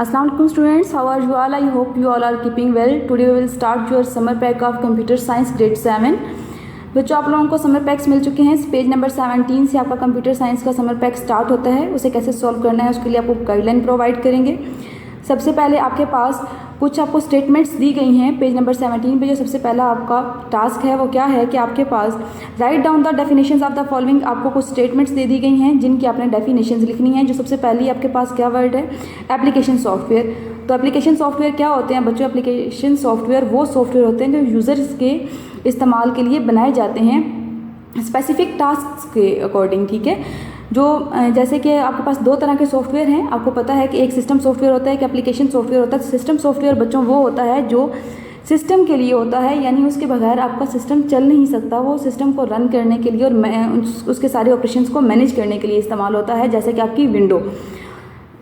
Assalamu alaikum students, how are you all? I hope you all are keeping well. Today we will start your summer pack of computer science grade 7. बच्चों आप लोगों को summer PACS मिल चुके हैं। Page number 17 से आपका computer science का summer pack start होता है। उसे कैसे सॉल्व करना है उसके लिए आपको गाइडलाइन प्रोवाइड करेंगे। सबसे पहले आपके पास कुछ आपको स्टेटमेंट्स दी गई हैं। पेज नंबर 17 पे जो सबसे पहला आपका टास्क है वो क्या है कि आपके पास write down the definitions of the following, आपको कुछ स्टेटमेंट्स दे दी गई हैं जिनकी आपने डेफिनेशंस लिखनी है। जो सबसे पहली आपके पास क्या वर्ड है, एप्लीकेशन सॉफ्टवेयर। तो एप्लीकेशन सॉफ्टवेयर क्या होते हैं बच्चों? एप्लीकेशन सॉफ्टवेयर वो सॉफ्टवेयर होते हैं जो यूज़र्स के इस्तेमाल के लिए बनाए जाते हैं स्पेसिफिक टास्क के अकॉर्डिंग, ठीक है। जो जैसे कि आपके पास दो तरह के सॉफ्टवेयर हैं। आपको पता है कि एक सिस्टम सॉफ्टवेयर होता है, एक एप्लीकेशन सॉफ्टवेयर होता है। सिस्टम सॉफ्टवेयर बच्चों वो होता है जो सिस्टम के लिए होता है, यानी उसके बगैर आपका सिस्टम चल नहीं सकता। वो सिस्टम को रन करने के लिए और उसके सारे ऑपरेशंस को मैनेज करने के लिए इस्तेमाल होता है, जैसे कि आपकी विंडो।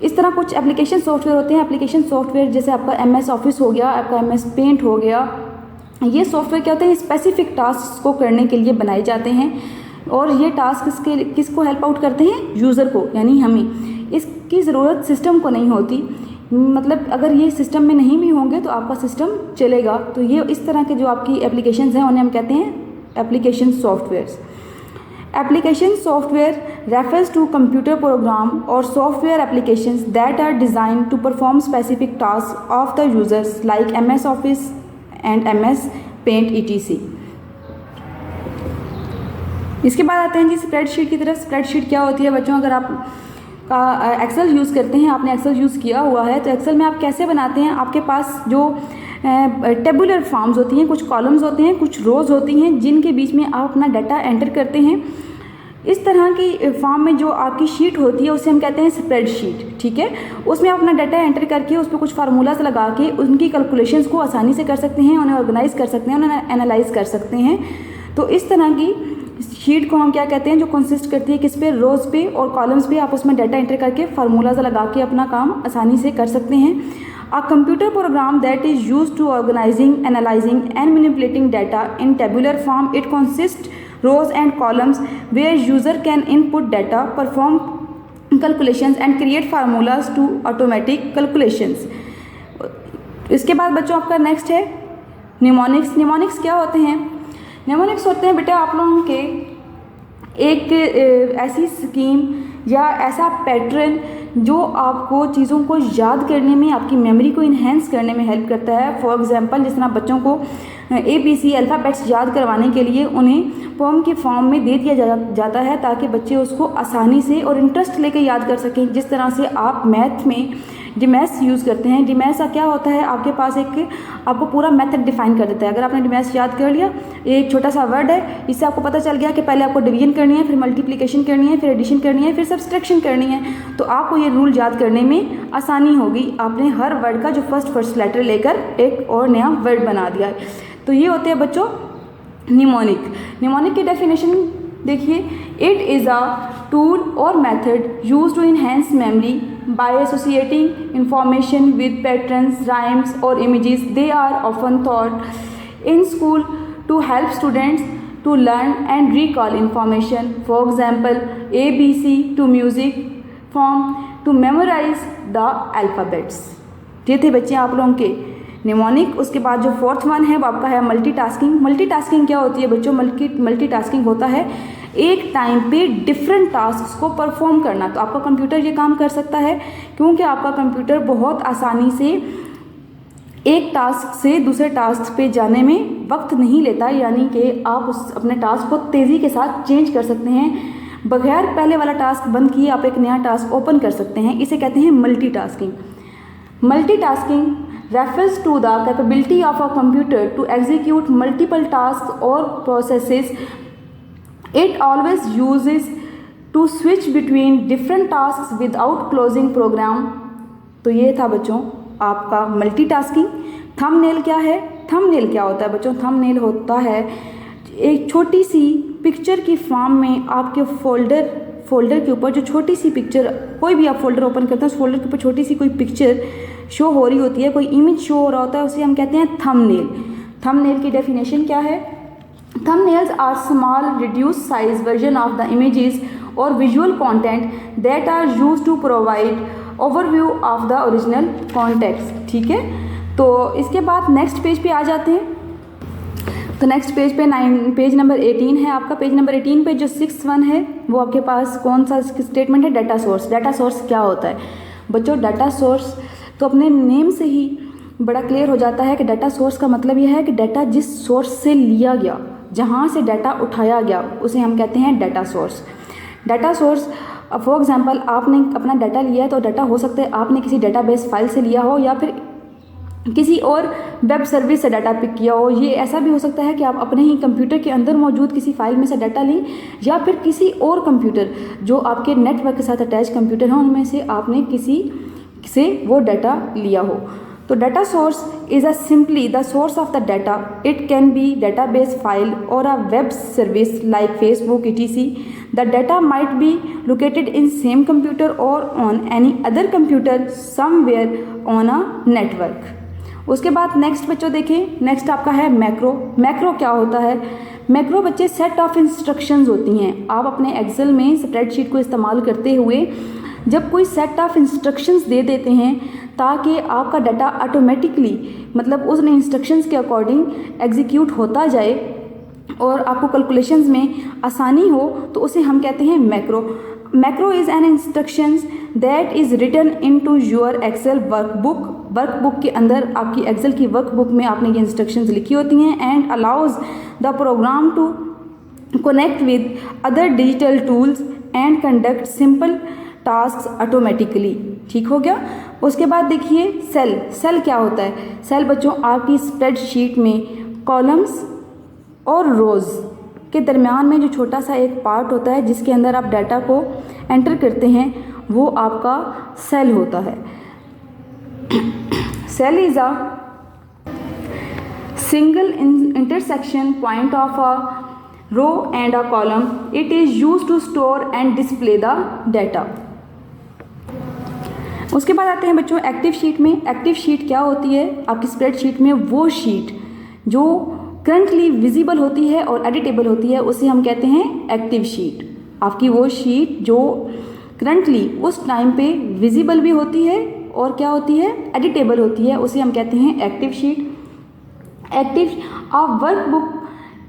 इस तरह कुछ एप्लीकेशन सॉफ्टवेयर होते हैं। एप्लीकेशन सॉफ्टवेयर जैसे आपका MS ऑफिस हो गया, आपका MS पेंट हो गया। ये सॉफ्टवेयर क्या होते हैं? स्पेसिफिक टास्क को करने के लिए बनाए जाते हैं और ये टास्क किसको हेल्प आउट करते हैं? यूज़र को, यानी हमें। इसकी ज़रूरत सिस्टम को नहीं होती, मतलब अगर ये सिस्टम में नहीं भी होंगे तो आपका सिस्टम चलेगा। तो ये इस तरह के जो आपकी एप्लीकेशंस हैं उन्हें हम कहते हैं application softwares. Application software refers to computer program or software applications that are design to perform specific task of the users like MS office and MS paint ETC। इसके बाद आते हैं जी स्प्रेडशीट की तरफ। स्प्रेडशीट क्या होती है बच्चों? अगर आप का एक्सेल यूज़ करते हैं, आपने एक्सेल यूज़ किया हुआ है, तो एक्सेल में आप कैसे बनाते हैं? आपके पास जो टेबुलर फॉर्म्स होती हैं, कुछ कॉलम्स होते हैं, कुछ रोज़ होती हैं जिनके बीच में आप अपना डाटा एंटर करते हैं। इस तरह की फॉर्म में जो आपकी शीट होती है उसे हम कहते हैं स्प्रेडशीट, ठीक है। उसमें आप अपना डाटा एंटर करके उस पर कुछ फार्मूलाज लगा के उनकी कैलकुलेशंस को आसानी से कर सकते हैं, उन्हें ऑर्गेनाइज कर सकते हैं, उन्हें एनालाइज कर सकते हैं। तो इस तरह की शीट को हम क्या कहते हैं? जो कंसिस्ट करती है किस पे? रोज़ पे और कॉलम्स पे। आप उसमें डाटा एंटर करके फार्मूलाज लगा के अपना काम आसानी से कर सकते हैं। A computer program that is used to organizing, analyzing and manipulating data in tabular form. It consists rows and columns where user can input data, perform calculations and create formulas to automatic calculations. इसके बाद बच्चों आपका next है mnemonics. Mnemonics क्या होते हैं? Mnemonics होते हैं बेटा आप लोगों के एक ऐसी स्कीम या ऐसा पैटर्न जो आपको चीज़ों को याद करने में, आपकी मेमोरी को इन्हेंस करने में हेल्प करता है। फॉर एग्जांपल जिस तरह बच्चों को ABC अल्फ़ाबेट्स याद करवाने के लिए उन्हें पोम के फॉर्म में दे दिया जाता है ताकि बच्चे उसको आसानी से और इंटरेस्ट लेके याद कर सकें। जिस तरह से आप मैथ में डिमैथ्स यूज़ करते हैं। डिमैथ्स क्या होता है? आपके पास एक आपको पूरा मेथड डिफाइन कर देता है। अगर आपने डिमैथ्स याद कर लिया, एक छोटा सा वर्ड है, इससे आपको पता चल गया कि पहले आपको डिवीजन करनी है, फिर मल्टीप्लिकेशन करनी है, फिर एडिशन करनी है, फिर सब्सट्रैक्शन करनी है। तो आपको ये रूल याद करने में आसानी होगी। आपने हर वर्ड का जो फर्स्ट लेटर लेकर एक और नया वर्ड बना दिया है। तो ये होते हैं बच्चों निमोनिक। निमोनिक की डेफिनेशन देखिए, इट इज़ अ टूल और method use to enhance memory by associating information with patterns, rhymes or images. They are often taught in school to help students to learn and recall information. For example, ABC to music from to memorize the alphabets. ये थे बच्चे आप लोगों के mnemonic. उसके बाद जो fourth one है वो आपका है मल्टीटास्किंग। मल्टीटास्किंग क्या होती है बच्चों? मल्टीटास्किंग होता है एक टाइम पे डिफरेंट टास्क्स को परफॉर्म करना। तो आपका कंप्यूटर ये काम कर सकता है क्योंकि आपका कंप्यूटर बहुत आसानी से एक टास्क से दूसरे टास्क पे जाने में वक्त नहीं लेता, यानी कि आप उस अपने टास्क को तेज़ी के साथ चेंज कर सकते हैं। बगैर पहले वाला टास्क बंद किए आप एक नया टास्क ओपन कर सकते हैं। इसे कहते हैं multitasking. Multitasking refers to the capability of a computer to execute multiple tasks or processes. It always uses to switch between different tasks without closing program. तो ये था बच्चों आपका मल्टीटास्किंग। थंबनेल क्या है? थंबनेल क्या होता है बच्चों? थंबनेल होता है एक छोटी सी पिक्चर की फॉर्म में आपके फोल्डर के ऊपर जो छोटी सी पिक्चर, कोई भी आप फोल्डर ओपन करते हैं उस फोल्डर के ऊपर छोटी सी कोई पिक्चर शो हो रही होती है, कोई इमेज शो हो रहा होता है, उसे हम कहते हैं थंबनेल। थंबनेल की डेफिनेशन क्या है? Thumbnails are small reduced size version of the images or visual content that are used to provide overview of the original context. ठीक है, तो इसके बाद नेक्स्ट पेज पे आ जाते हैं। तो नेक्स्ट पेज पे पेज नंबर 18 है आपका। पेज नंबर 18 पे जो 6th वन है वो आपके पास कौन सा स्टेटमेंट है? Data source. डाटा सोर्स क्या होता है बच्चों? डाटा सोर्स तो अपने नेम से ही बड़ा क्लियर हो जाता है कि डाटा सोर्स का मतलब यह है कि डाटा जिस सोर्स से लिया गया, जहाँ से डाटा उठाया गया, उसे हम कहते हैं data source. Data source for example आपने अपना डाटा लिया है तो डाटा हो सकता है आपने किसी डेटाबेस फाइल से लिया हो या फिर किसी और वेब सर्विस से डाटा पिक किया हो। ये ऐसा भी हो सकता है कि आप अपने ही कंप्यूटर के अंदर मौजूद किसी फाइल में से डाटा लें या फिर किसी और कंप्यूटर जो आपके नेटवर्क के साथ अटैच कंप्यूटर हैं उनमें से आपने किसी से वो डाटा लिया हो। तो data source is a simply the source of the data. It can be database file or a web service like Facebook etc. The data might be located in same computer or on any other computer somewhere on a network. उसके बाद next बच्चों देखें, next आपका है macro. Macro क्या होता है? Macro बच्चे सेट ऑफ इंस्ट्रक्शंस होती हैं। आप अपने एक्सेल में स्प्रेडशीट को इस्तेमाल करते हुए जब कोई सेट ऑफ इंस्ट्रक्शंस दे देते हैं ताकि आपका डाटा ऑटोमेटिकली मतलब उस इंस्ट्रक्शंस के अकॉर्डिंग एग्जीक्यूट होता जाए और आपको कैलकुलेशंस में आसानी हो, तो उसे हम कहते हैं macro. Macro is an instructions that is written into your Excel workbook. Workbook के अंदर आपकी एक्सेल की वर्कबुक में आपने ये इंस्ट्रक्शंस लिखी होती हैं and allows the program to connect with other digital tools and conduct simple task automatically. ठीक हो गया। उसके बाद देखिए सेल। सेल क्या होता है? सेल बच्चों आपकी स्प्रेडशीट में कॉलम्स और रोज़ के दरमियान में जो छोटा सा एक पार्ट होता है जिसके अंदर आप डाटा को एंटर करते हैं वो आपका सेल होता है। Cell is a single intersection point of a row and a column. It is use to store and display the data. उसके बाद आते हैं बच्चों एक्टिव शीट में। एक्टिव शीट क्या होती है? आपकी स्प्रेडशीट में वो शीट जो करंटली विजिबल होती है और एडिटेबल होती है उसे हम कहते हैं एक्टिव शीट। आपकी वो शीट जो करंटली उस टाइम पे विजिबल भी होती है और क्या होती है? एडिटेबल होती है, उसे हम कहते हैं active sheet. Active a workbook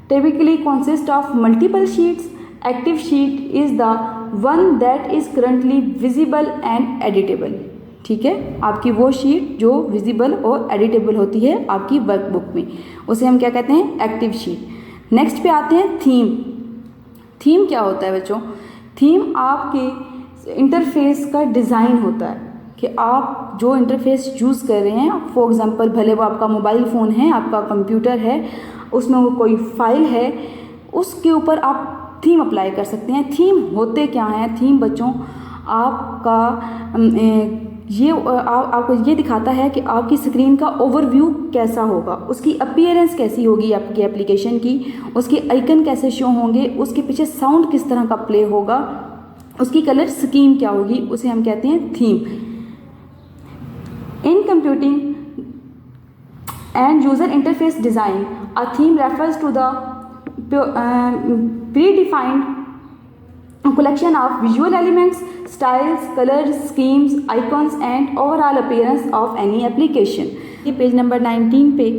typically consists of multiple sheets. Active sheet is the one that is currently visible and editable. ठीक है, आपकी वो शीट जो विजिबल और एडिटेबल होती है आपकी वर्कबुक में, उसे हम क्या कहते हैं? Active sheet. नेक्स्ट पे आते हैं थीम। थीम क्या होता है बच्चों? थीम आपके इंटरफेस का डिज़ाइन होता है कि आप जो इंटरफेस चूज़ कर रहे हैं, फॉर एग्जांपल भले वो आपका मोबाइल फ़ोन है, आपका कंप्यूटर है, उसमें वो कोई फाइल है, उसके ऊपर आप थीम अप्लाई कर सकते हैं। थीम होते क्या हैं? थीम बच्चों आपका आपको ये दिखाता है कि आपकी स्क्रीन का ओवरव्यू कैसा होगा, उसकी अपीयरेंस कैसी होगी आपकी एप्लीकेशन की, उसके आइकन कैसे शो होंगे, उसके पीछे साउंड किस तरह का प्ले होगा, उसकी कलर स्कीम क्या होगी, उसे हम कहते हैं theme. In computing and user interface design, a theme refers to the predefined collection of visual elements, styles, colors, schemes, icons and overall appearance of any application। ये पेज नंबर 19 पे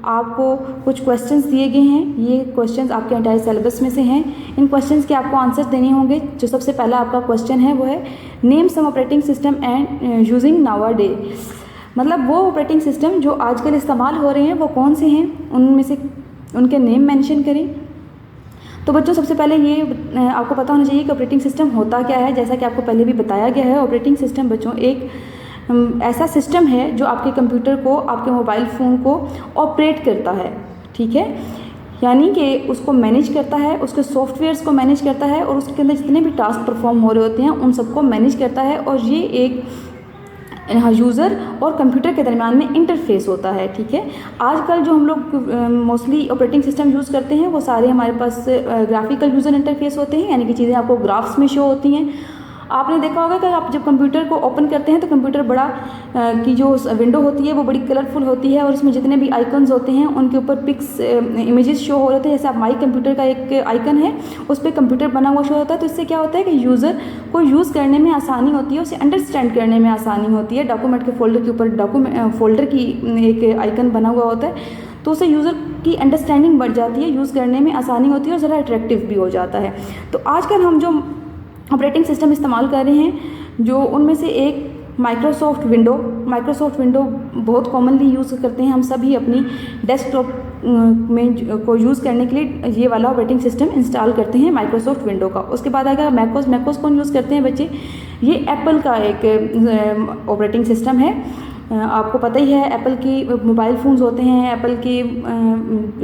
आपको कुछ क्वेश्चंस दिए गए हैं। ये क्वेश्चंस आपके entire syllabus में से हैं। इन क्वेश्चंस के आपको आंसर देने होंगे। जो सबसे पहला आपका क्वेश्चन है वो है name some operating system and using nowadays. मतलब वो ऑपरेटिंग सिस्टम जो आजकल इस्तेमाल हो रहे हैं वो कौन से हैं, उनमें से उनके नेम मेंशन करें। तो बच्चों सबसे पहले ये आपको पता होना चाहिए कि ऑपरेटिंग सिस्टम होता क्या है। जैसा कि आपको पहले भी बताया गया है, ऑपरेटिंग सिस्टम बच्चों एक ऐसा सिस्टम है जो आपके कंप्यूटर को, आपके मोबाइल फ़ोन को ऑपरेट करता है। ठीक है, यानी कि उसको मैनेज करता है, उसके सॉफ्टवेयर्स को मैनेज करता है और उसके अंदर जितने भी टास्क परफॉर्म हो रहे होते हैं उन सबको मैनेज करता है। और ये एक यूज़र और कंप्यूटर के दरमियान में इंटरफेस होता है। ठीक है, आजकल जो हम लोग मोस्टली ऑपरेटिंग सिस्टम यूज़ करते हैं वो सारे हमारे पास ग्राफिकल यूज़र इंटरफेस होते हैं, यानी कि चीज़ें आपको ग्राफ्स में शो होती हैं। आपने देखा होगा कि आप जब कंप्यूटर को ओपन करते हैं तो कंप्यूटर बड़ा की जो विंडो होती है वो बड़ी कलरफुल होती है और उसमें जितने भी आइकन्स होते हैं उनके ऊपर पिक्स इमेजेस शो हो रहे हैं। जैसे आप माई कंप्यूटर का एक आइकन है, उस पर कंप्यूटर बना हुआ शो होता है। तो इससे क्या होता है कि यूज़र को यूज़ करने में आसानी होती है, उसे अंडरस्टैंड करने में आसानी होती है। डॉक्यूमेंट के फोल्डर के ऊपर फोल्डर की एक आइकन बना हुआ होता है तो उससे यूज़र की अंडरस्टैंडिंग बढ़ जाती है, यूज़ करने में आसानी होती है और ज़रा अट्रैक्टिव भी हो जाता है। तो आजकल हम जो ऑपरेटिंग सिस्टम इस्तेमाल कर रहे हैं जो उनमें से एक माइक्रोसॉफ्ट विंडो बहुत कॉमनली यूज़ करते हैं हम सभी अपनी डेस्कटॉप में को यूज़ करने के लिए ये वाला ऑपरेटिंग सिस्टम इंस्टॉल करते हैं माइक्रोसॉफ्ट विंडो का। उसके बाद आएगा मैकोस कौन यूज़ करते हैं बच्चे? ये एप्पल का एक ऑपरेटिंग सिस्टम है। आपको पता ही है एप्पल की मोबाइल फ़ोन्स होते हैं, एप्पल की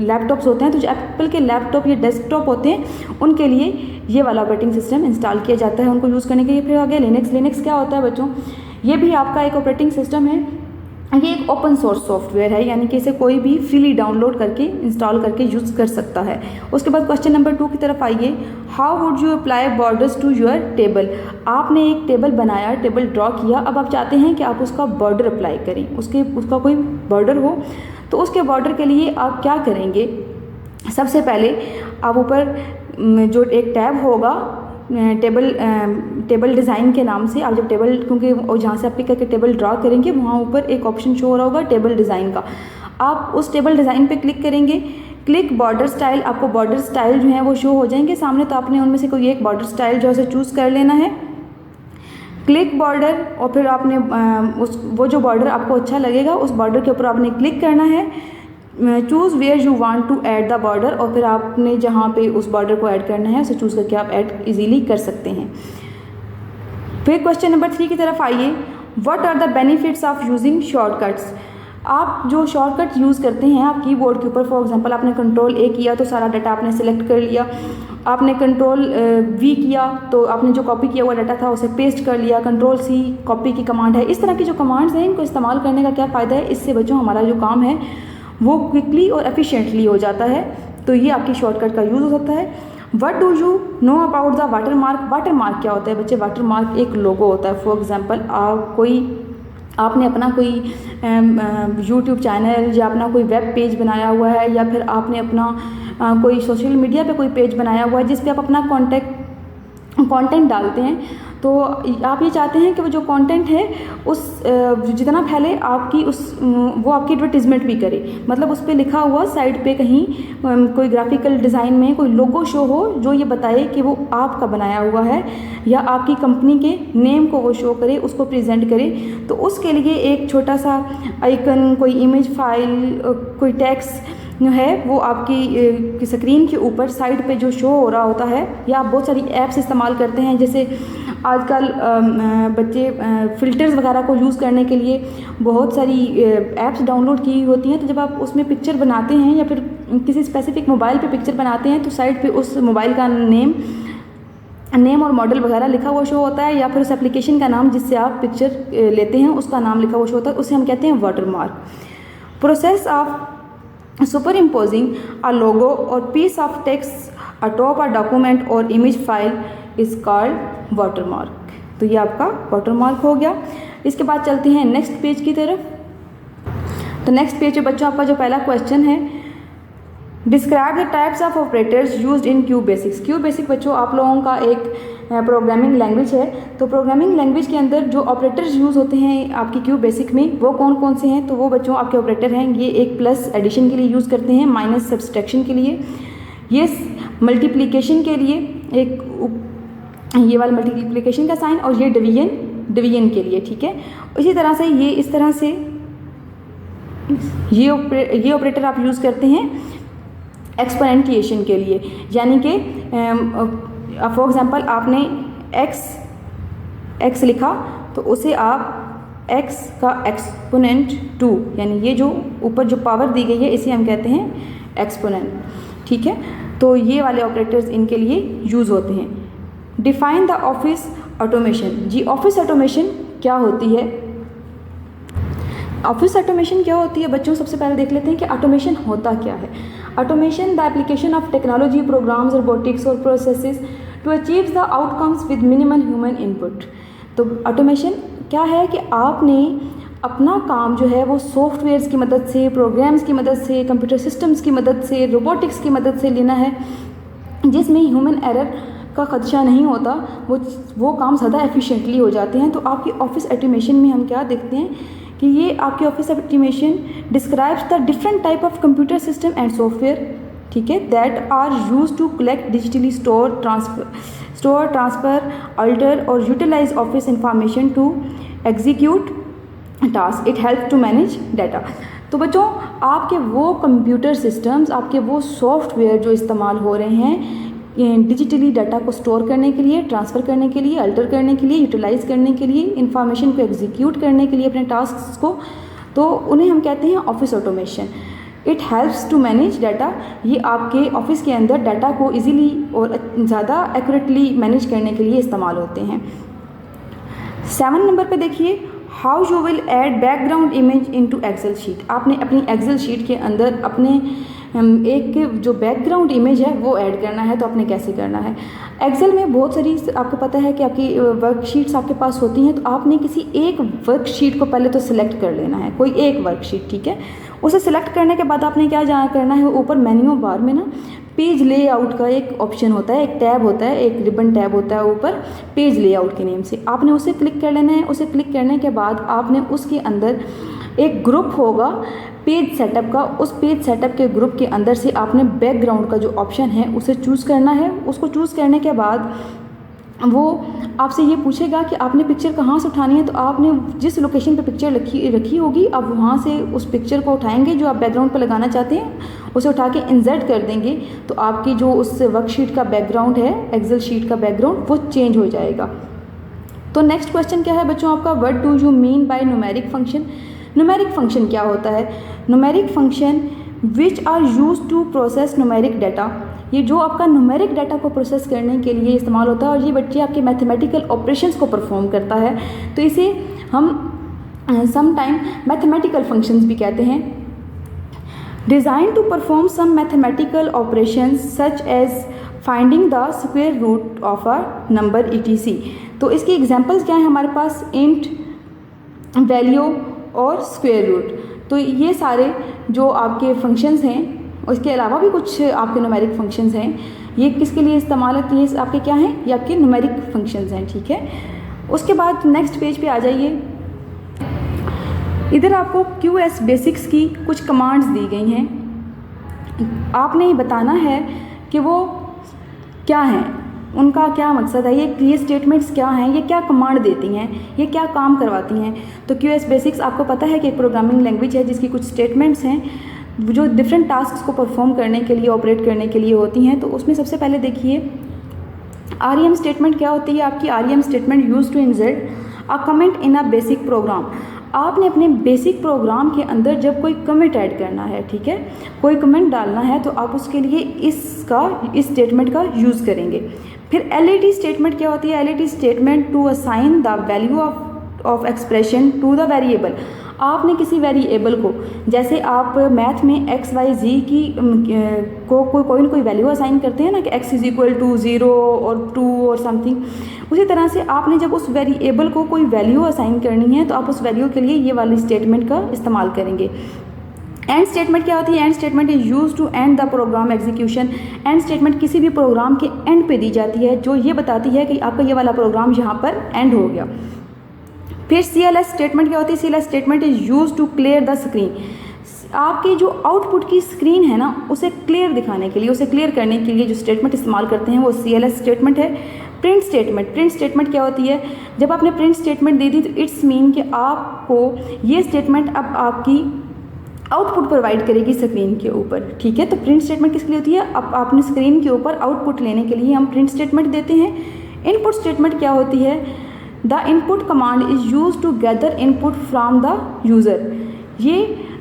लैपटॉप्स होते हैं। तो जो एप्पल के लैपटॉप या डेस्कटॉप होते हैं उनके लिए ये वाला ऑपरेटिंग सिस्टम इंस्टॉल किया जाता है उनको यूज़ करने के लिए। फिर आगे लिनक्स क्या होता है बच्चों? ये भी आपका एक ऑपरेटिंग सिस्टम है। ये एक ओपन सोर्स सॉफ्टवेयर है, यानी कि इसे कोई भी फ्रीली डाउनलोड करके इंस्टॉल करके यूज़ कर सकता है। उसके बाद क्वेश्चन नंबर 2 की तरफ आइए। How would you apply borders to your table? आपने एक टेबल बनाया, टेबल ड्रॉ किया, अब आप चाहते हैं कि आप उसका बॉर्डर अप्लाई करें, उसका कोई बॉर्डर हो। तो उसके बॉर्डर के लिए आप क्या करेंगे? सबसे पहले आप ऊपर जो एक टैब होगा टेबल डिज़ाइन के नाम से, आप जब टेबल क्योंकि जहाँ से आप पिक करके टेबल ड्रा करेंगे वहाँ ऊपर एक ऑप्शन शो हो रहा होगा टेबल डिज़ाइन का। आप उस टेबल डिज़ाइन पे क्लिक करेंगे। क्लिक बॉर्डर स्टाइल, आपको बॉर्डर स्टाइल जो है वो शो हो जाएंगे सामने। तो आपने उनमें से कोई एक बॉर्डर स्टाइल जो है उसे चूज़ कर लेना है। क्लिक बॉर्डर, और फिर आपने वो जो बॉर्डर आपको अच्छा लगेगा उस बॉर्डर के ऊपर आपने क्लिक करना है। Choose where you want to add the border, और फिर आपने जहाँ पे उस बॉर्डर को ऐड करना है उसे चूज़ करके आप ऐड इजीली कर सकते हैं। फिर क्वेश्चन नंबर 3 की तरफ आइए। What are the benefits of using shortcuts? आप जो शॉर्टकट यूज़ करते हैं आप कीबोर्ड के ऊपर, फॉर एग्जांपल आपने कंट्रोल-A किया तो सारा डाटा आपने सेलेक्ट कर लिया, आपने कंट्रोल-V किया तो आपने जो कॉपी किया हुआ डाटा था उसे पेस्ट कर लिया, कंट्रोल-C कॉपी की कमांड है। इस तरह की जो कमांड्स हैं इनको इस्तेमाल करने का क्या फ़ायदा है? इससे बच्चों हमारा जो काम है वो क्विकली और एफिशिएंटली हो जाता है। तो ये आपकी शॉर्टकट का यूज़ होता है। What do you know about the watermark? Watermark क्या होता है बच्चे? वाटरमार्क एक लोगो होता है। फॉर एग्जांपल आपने अपना कोई यूट्यूब चैनल या अपना कोई वेब पेज बनाया हुआ है, या फिर आपने अपना कोई सोशल मीडिया पे कोई पेज बनाया हुआ है जिस पे आप अपना कंटेंट डालते हैं। तो आप ये चाहते हैं कि वो जो कंटेंट है उस जितना फैले वो आपकी एडवर्टीजमेंट भी करे। मतलब उस पर लिखा हुआ साइड पे कहीं कोई ग्राफिकल डिज़ाइन में कोई लोगो शो हो जो ये बताए कि वो आपका बनाया हुआ है, या आपकी कंपनी के नेम को वो शो करे, उसको प्रेजेंट करे। तो उसके लिए एक छोटा सा आइकन, कोई इमेज फाइल, कोई टेक्स्ट है वो आपकी स्क्रीन के ऊपर साइड पे जो शो हो रहा होता है। या आप बहुत सारी ऐप्स इस्तेमाल करते हैं, जैसे आजकल बच्चे फ़िल्टर्स वगैरह को यूज़ करने के लिए बहुत सारी ऐप्स डाउनलोड की होती हैं। तो जब आप उसमें पिक्चर बनाते हैं या फिर किसी स्पेसिफिक मोबाइल पे पिक्चर बनाते हैं तो साइड पे उस मोबाइल का नेम और मॉडल वगैरह लिखा हुआ शो होता है, या फिर उस एप्लीकेशन का नाम जिससे आप पिक्चर लेते हैं उसका नाम लिखा हुआ शो होता है, उसे हम कहते हैं watermark. Process of superimposing a logo or piece of text atop a document or image file is called watermark. तो ये आपका वाटरमार्क हो गया। इसके बाद चलते हैं नेक्स्ट पेज की तरफ। तो नेक्स्ट पेज पे बच्चों आपका जो पहला क्वेश्चन है, describe the types of operators used in Q basics. Q basic बच्चों आप लोगों का एक प्रोग्रामिंग लैंग्वेज है। तो प्रोग्रामिंग लैंग्वेज के अंदर जो ऑपरेटर्स यूज़ होते हैं आपकी क्यू बेसिक में वो कौन कौन से हैं? तो वो बच्चों आपके ऑपरेटर हैं। ये एक प्लस एडिशन के लिए यूज़ करते हैं, माइनस सब्सट्रैक्शन के लिए, ये मल्टीप्लिकेशन के लिए एक ये वाला मल्टीप्लिकेशन का साइन, और ये डिवीजन के लिए। ठीक है, इसी तरह से ये ऑपरेटर आप यूज़ करते हैं एक्सपोनेंटिएशन के लिए, यानी कि फॉर एग्जांपल आपने x लिखा तो उसे आप x का एक्सपोनेंट 2, यानी ये जो ऊपर जो पावर दी गई है इसे हम कहते हैं एक्सपोनेंट। ठीक है, तो ये वाले ऑपरेटर्स इनके लिए यूज़ होते हैं। Define the office automation. जी ऑफिस ऑटोमेशन क्या होती है? ऑफिस ऑटोमेशन क्या होती है बच्चों? सबसे पहले देख लेते हैं कि ऑटोमेशन होता क्या है। Automation the application of technology, programs, robotics or processes to achieve the outcomes with minimal human input. तो ऑटोमेशन क्या है कि आपने अपना काम जो है वो सॉफ्टवेयर्स की मदद से, प्रोग्राम्स की मदद से, कंप्यूटर सिस्टम्स की मदद से, रोबोटिक्स की मदद से लेना है, जिसमें ह्यूमन एरर का खदशा नहीं होता, वो काम ज़्यादा एफिशिएंटली हो जाते हैं। तो आपकी ऑफिस ऑटोमेशन में हम क्या देखते हैं कि ये आपकी office automation describes the different type of computer system and software, ठीक है, that are use to collect digitally store transfer alter or utilize office information to execute task. It help to manage data. तो बच्चों, आपके वो computer systems, आपके वो software जो इस्तेमाल हो रहे हैं डिजिटली डाटा को स्टोर करने के लिए, ट्रांसफ़र करने के लिए, अल्टर करने के लिए, यूटिलाइज करने के लिए, इंफॉर्मेशन को एग्जीक्यूट करने के लिए अपने टास्क को, तो उन्हें हम कहते हैं office automation. It helps to manage data. ये आपके ऑफिस के अंदर डाटा को इजीली और ज़्यादा एक्यूरेटली मैनेज करने के लिए इस्तेमाल होते हैं। 7 नंबर पे देखिए, how you will add background image into Excel sheet. आपने अपनी एक्सेल शीट के अंदर अपने एक जो बैकग्राउंड इमेज है वो ऐड करना है। तो आपने कैसे करना है? एक्सेल में बहुत सारी, आपको पता है कि आपकी वर्कशीट्स आपके पास होती हैं, तो आपने किसी एक वर्कशीट को पहले तो सिलेक्ट कर लेना है, कोई एक वर्कशीट, ठीक है। उसे सिलेक्ट करने के बाद आपने क्या जहाँ करना है, ऊपर मेन्यू बार में ना पेज लेआउट का एक ऑप्शन होता है, एक टैब होता है, एक रिबन टैब होता है ऊपर पेज लेआउट के नेम से, आपने उसे क्लिक कर लेना है। उसे क्लिक करने के बाद आपने उसके अंदर एक ग्रुप होगा पेज सेटअप का, उस पेज सेटअप के ग्रुप के अंदर से आपने बैकग्राउंड का जो ऑप्शन है उसे चूज़ करना है। उसको चूज़ करने के बाद वो आपसे ये पूछेगा कि आपने पिक्चर कहाँ से उठानी है। तो आपने जिस लोकेशन पे पिक्चर रखी होगी, आप वहाँ से उस पिक्चर को उठाएंगे जो आप बैकग्राउंड पर लगाना चाहते हैं, उसे उठा के इंसर्ट कर देंगे। तो आपकी जो उस वर्कशीट का बैकग्राउंड है, एक्सेल शीट का बैकग्राउंड, वो चेंज हो जाएगा। तो नेक्स्ट क्वेश्चन क्या है बच्चों आपका, what do you mean by numeric function. Numeric function क्या होता है? Numeric function which are use to process numeric data. ये जो आपका न्यूमेरिक डाटा को प्रोसेस करने के लिए इस्तेमाल होता है, और ये बच्चे आपके मैथमेटिकल ऑपरेशंस को परफॉर्म करता है। तो इसे हम समटाइम मैथमेटिकल फंक्शंस भी कहते हैं। Design to perform some mathematical operations such as finding the square root of a number etc। तो इसकी एग्जांपल्स क्या है हमारे पास, इंट, वैल्यू और स्क्वायर रूट। तो ये सारे जो आपके फंक्शंस हैं, उसके अलावा भी कुछ आपके न्यूमेरिक फंक्शंस हैं, ये किसके लिए इस्तेमाल होते हैं? ये आपके क्या हैं? ये आपके न्यूमेरिक फंक्शंस हैं, ठीक है। उसके बाद नेक्स्ट पेज पे आ जाइए। इधर आपको QS बेसिक्स की कुछ कमांड्स दी गई हैं। आपने बताना है कि वो क्या हैं, उनका क्या मकसद है, ये स्टेटमेंट्स क्या हैं, ये क्या कमांड देती हैं, ये क्या काम करवाती हैं। तो QS बेसिक्स आपको पता है कि एक प्रोग्रामिंग लैंग्वेज है जिसकी कुछ स्टेटमेंट्स हैं जो डिफरेंट टास्क को परफॉर्म करने के लिए, ऑपरेट करने के लिए होती हैं। तो उसमें सबसे पहले देखिए REM स्टेटमेंट क्या होती है आपकी। REM statement use to insert a comment in a basic program. आपने अपने बेसिक प्रोग्राम के अंदर जब कोई कमेंट ऐड करना है, ठीक है, कोई कमेंट डालना है, तो आप उसके लिए इस स्टेटमेंट का यूज़ करेंगे। फिर LAT स्टेटमेंट क्या होती है? LAT statement to assign the value of expression to the variable. आपने किसी वेरिएबल को, जैसे आप मैथ में XYZ की को कोई ना कोई वैल्यू असाइन करते हैं ना कि x = 0 और 2 और समथिंग, उसी तरह से आपने जब उस वेरिएबल को कोई वैल्यू असाइन करनी है तो आप उस वैल्यू के लिए ये वाली स्टेटमेंट का इस्तेमाल करेंगे। एंड स्टेटमेंट क्या होती है? End statement is use to end the program execution. End statement किसी भी प्रोग्राम के एंड पे दी जाती है, जो ये बताती है कि आपका ये वाला प्रोग्राम यहाँ पर एंड हो गया। फिर CLS स्टेटमेंट क्या होती है? CLS statement is use to clear the screen. आपकी जो आउटपुट की स्क्रीन है ना, उसे क्लियर दिखाने के लिए, उसे क्लियर करने के लिए जो स्टेटमेंट इस्तेमाल करते हैं वो CLS स्टेटमेंट है। प्रिंट स्टेटमेंट, प्रिंट स्टेटमेंट क्या होती है? जब आपने प्रिंट स्टेटमेंट दे दी तो इट्स मीन कि आपको ये स्टेटमेंट अब आपकी आउटपुट प्रोवाइड करेगी स्क्रीन के ऊपर, ठीक है। तो प्रिंट स्टेटमेंट किसके लिए होती है? अब आपने स्क्रीन के ऊपर आउटपुट लेने के लिए हम प्रिंट स्टेटमेंट देते हैं। इनपुट स्टेटमेंट क्या होती है? The input command is use to gather input from the user. ये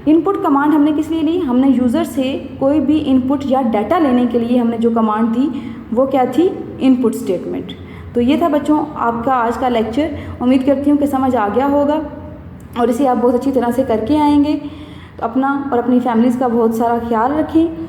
इनपुट कमांड हमने किस लिए ली? हमने यूज़र से कोई भी इनपुट या डाटा लेने के लिए हमने जो कमांड दी वो क्या थी? Input statement. तो ये था बच्चों आपका आज का लेक्चर। उम्मीद करती हूँ कि समझ आ गया होगा और इसे आप बहुत अच्छी तरह से करके आएंगे। तो अपना और अपनी फैमिलीज़ का बहुत सारा ख्याल रखें।